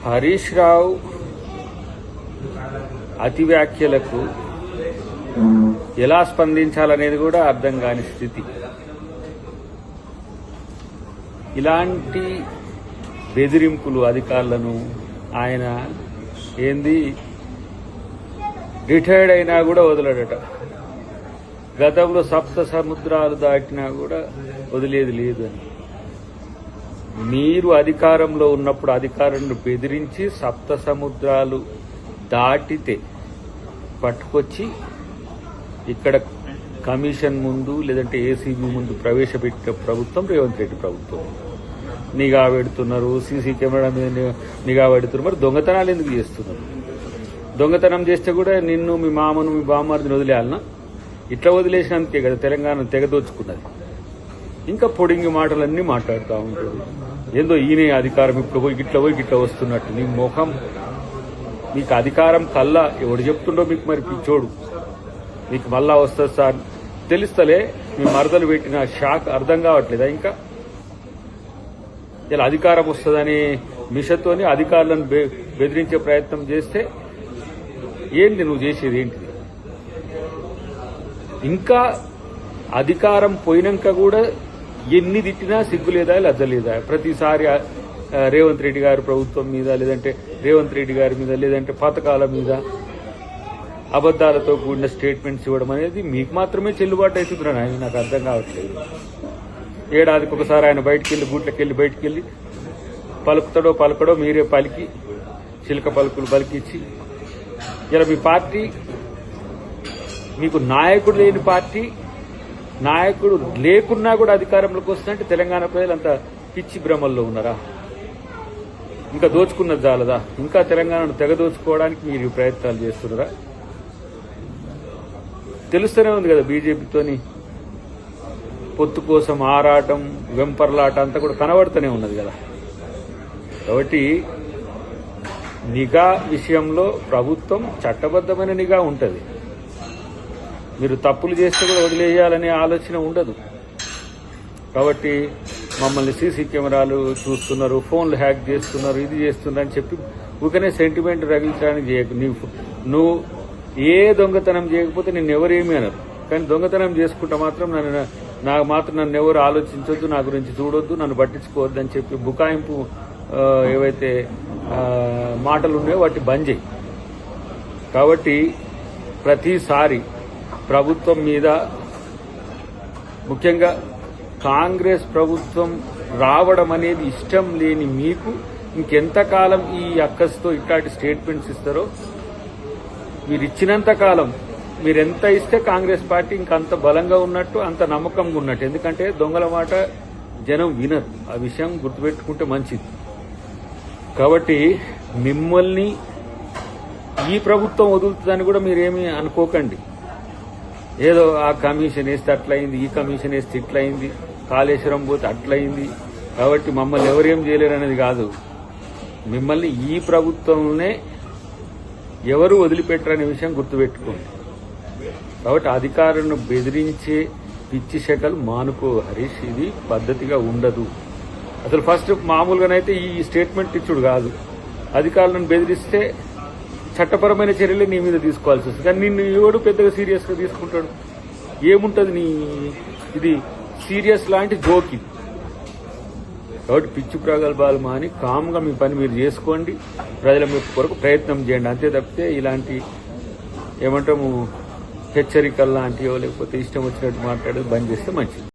హరీష్ రావు అతి వ్యాఖ్యలకు ఎలా స్పందించాలనేది కూడా అర్థం కాని స్థితి. ఇలాంటి బెదిరింపులు అధికారులను ఆయన ఏంది రిటైర్డ్ అయినా కూడా వదలడట. గతంలో సప్త సముద్రాలు దాటినా కూడా వదిలేది లేదు అని. మీరు అధికారంలో ఉన్నప్పుడు అధికారులను బెదిరించి సప్త సముద్రాలు దాటితే పట్టుకొచ్చి ఇక్కడ కమిషన్ ముందు లేదంటే ఏసీబీ ముందు ప్రవేశపెట్టిన ప్రభుత్వం రేవంత్ రెడ్డి ప్రభుత్వం. నిఘా పెడుతున్నారు, సీసీ కెమెరా మీద నిఘా పెడుతున్నారు. మరి దొంగతనాలు ఎందుకు చేస్తున్నారు? దొంగతనం చేస్తే కూడా నిన్ను, మీ మామను, మీ బామ్మర్దిని వదిలేయాలన్నా? ఇట్లా వదిలేసినందుకే కదా తెలంగాణ తెగదోచుకున్నది. ఇంకా పొడింగి మాటలన్నీ మాట్లాడుతూ ఉంటాడు. ఏందో ఈయనే అధికారం ఇప్పుడు పోయి గిట్లా వస్తున్నట్టు. నీ ముఖం, మీకు అధికారం కల్లా ఎవడు చెప్తుండో మీకు మరి పిచ్చోడు. మీకు మళ్ళా వస్తుంది సార్ తెలుస్తలే. మీ మరదలు పెట్టిన షాక్ అర్థం కావట్లేదా? ఇంకా ఇలా అధికారం వస్తుందని మిషతోని అధికారులను బెదిరించే ప్రయత్నం చేస్తే ఏంది నువ్వు చేసేది ఏంటిది? ఇంకా అధికారం పోయినాక కూడా ఎన్ని తిట్టినా సిగ్గు లేదా, లజ్జ లేదా? ప్రతిసారి రేవంత్ రెడ్డి గారి ప్రభుత్వం మీద, లేదంటే రేవంత్ రెడ్డి గారి మీద, లేదంటే పథకాల మీద అబద్దాలతో కూడిన స్టేట్మెంట్స్ ఇవ్వడం అనేది మీకు మాత్రమే చెల్లుబాటు అవుతుందని ఆయన నాకు అర్థం కావట్లేదు. ఏడాదికి ఒకసారి ఆయన గూట్లకెళ్ళి బయటికెళ్ళి పలుకుతాడో పలకడో మీరే పలికి చిలక పలుకులు పలికిచ్చి ఇలా మీ పార్టీ, మీకు నాయకుడు లేని పార్టీ, నాయకుడు లేకున్నా కూడా అధికారంలోకి వస్తుందంటే తెలంగాణ ప్రజలంతా పిచ్చి భ్రమల్లో ఉన్నారా? ఇంకా దోచుకున్నది చాలదా? ఇంకా తెలంగాణను తెగదోచుకోవడానికి మీరు ప్రయత్నాలు చేస్తున్నారా? తెలుస్తూనే ఉంది కదా బీజేపీతోని పొత్తు కోసం ఆరాటం, వెంపర్లాట అంతా కూడా కనబడుతూనే ఉన్నది కదా. కాబట్టి నిఘా విషయంలో ప్రభుత్వం చట్టబద్ధమైన నిఘా ఉంటుంది. మీరు తప్పులు చేస్తే కూడా వదిలేయాలనే ఆలోచన ఉండదు. కాబట్టి మమ్మల్ని సీసీ కెమెరాలు చూస్తున్నారు, ఫోన్లు హ్యాక్ చేస్తున్నారు, ఇది చేస్తున్నారు అని చెప్పి ఊకనే సెంటిమెంట్ రగిలించడానికి చేయకు. నువ్వు ఏ దొంగతనం చేయకపోతే నిన్ను ఎవరేమీ అనరు. కానీ దొంగతనం చేసుకుంటే మాత్రం నన్ను ఎవరు ఆలోచించొద్దు, నా గురించి చూడొద్దు, నన్ను పట్టించుకోవద్దు అని చెప్పి బుకాయింపు ఏవైతే మాటలు ఉన్నాయో వాటి బంద్ చేయి. కాబట్టి ప్రతిసారి ప్రభుత్వం మీద, ముఖ్యంగా కాంగ్రెస్ ప్రభుత్వం రావడం అనేది ఇష్టం లేని మీకు ఇంకెంతకాలం ఈ అక్కస్తో ఇట్లాంటి స్టేట్మెంట్స్ ఇస్తారో, మీరు ఇచ్చినంత కాలం, మీరు ఎంత ఇస్తే కాంగ్రెస్ పార్టీ ఇంకంత బలంగా ఉన్నట్టు, అంత నమ్మకంగా ఉన్నట్టు. ఎందుకంటే దొంగల మాట జనం వినరు. ఆ విషయం గుర్తుపెట్టుకుంటే మంచిది. కాబట్టి మిమ్మల్ని ఈ ప్రభుత్వం వదులుతుందని కూడా మీరేమీ అనుకోకండి. ఏదో ఆ కమిషన్ వేస్తే అట్లయింది, ఈ కమిషన్ వేస్తే ఇట్లయింది, కాళేశ్వరం పోతే అట్లయింది, కాబట్టి మమ్మల్ని ఎవరేం చేయలేరు అనేది కాదు. మిమ్మల్ని ఈ ప్రభుత్వంలోనే ఎవరు వదిలిపెట్టరనే విషయం గుర్తుపెట్టుకోండి. కాబట్టి అధికారులను బెదిరించే పిచ్చి శకలు మానుకో హరీష్. ఇది పద్ధతిగా ఉండదు. అసలు ఫస్ట్ మామూలుగానైతే ఈ స్టేట్మెంట్ ఇచ్చుడు కాదు. అధికారులను బెదిరిస్తే చట్టపరమైన చర్యలు నీ మీద తీసుకోవాల్సి వస్తుంది. కానీ నిన్ను ఎవడు పెద్దగా సీరియస్గా తీసుకుంటాడు? ఏముంటుంది ఇది సీరియస్ లాంటి జోక్ ఇది. కాబట్టి పిచ్చి ప్రగల్భాలు మాని కామ్గా మీ పని మీరు చేసుకోండి, ప్రజల కొరకు ప్రయత్నం చేయండి. అంతే తప్పితే ఇలాంటి ఏమంటాము హెచ్చరికలు లాంటివో లేకపోతే ఇష్టం వచ్చినట్టు మాట్లాడేది బంద్ చేస్తే మంచిది.